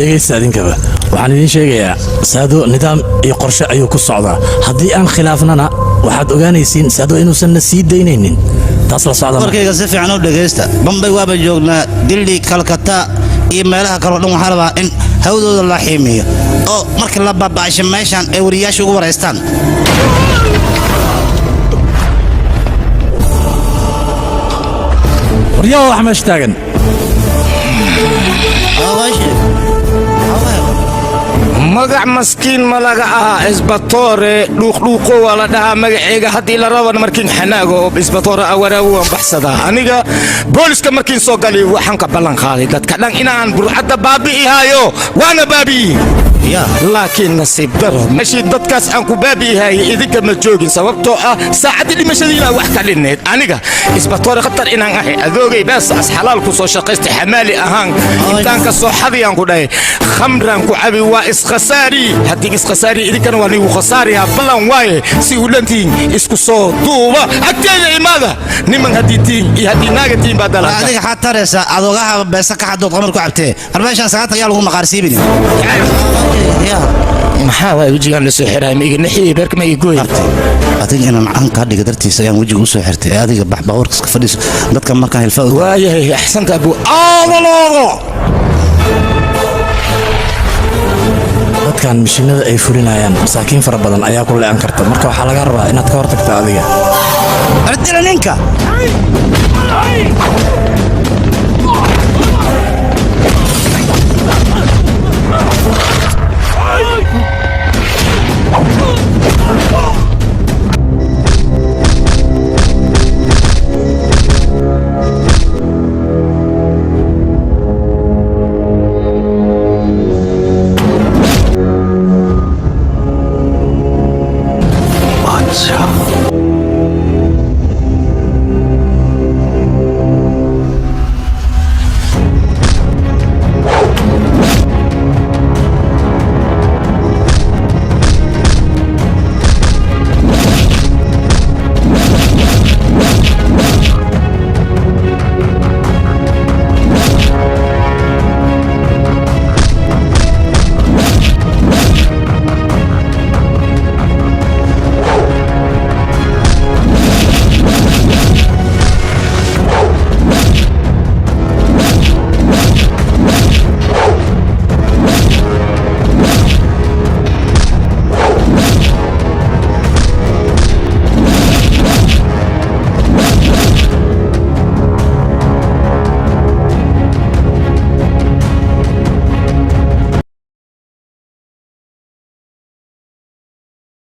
dhegeysta idinkaba waxaan idin sheegayaa saado nidaam iyo qorshe ayuu ku socdaa haddii aan khilaafnana waxaad ogaanaysiin saado inuusan na sii daynaynin taas la socda warkayga si fiican u dhegeysta bambay waaba joognaa dilli kalkata iyo meelaha kale oo dhan waxaa rabaa in hawdooda la xiimiyo oo marka la baaba'asho meeshan ay wariyaasha ugu wareystaan waryaha wax meesha taagan magac maskiin ma laga aha isbatoore dhuuqdhuuqo waa la dhahaa magaceyga haddii la raban markiin xanaago isbatoore awaraawan baxsadaa aniga booliska markiin soo gali waxaan ka ballan qaaday dadka dhan inaan burcadda baabi'ihaayo waana baabi'i laakiin nasiib daro meeshii dadkaas aan ku baabi'ihayay idinka ma joogin sababtoo ah saacaddii dhimashadiina wax ka dhinneed aniga isbatoore khatar inaan ahay adoogay baasaas xalaal ku soo shaqaystay xamaali ahaan intaan ka soo xadiyaan ku dhahay khamraan ku cabi waa iskhasaarii haddii iskhasaarii idinkana waa nigu khasaariyaa ballan waaye si ulantiin isku soo duuba agteeda imaada niman haddii tiin iyo haddii naaga tiin baa dalata adiga xaad taraysa adoogaha beesa ka xadood qamar ku cabtee armeeshaan sagaatan ayaa lagu maqaarsiibin maxaa waay wejigaan la soo xiray ma iga naxiyey beerka ma iga gooy adiga inaan aan ka dhiga dartiisa ayaan wejiga u soo xirtay adiga baxbawarka iska fadhiiso dadka markaa hilfaa waayahay axsanta abuu aadaloodo dadkan mishiinada ay fulinayaan masaakiin fara badan ayaa ku leecan karta marka waxaa laga rabaa inaad ka hortagto adiga ardila ninka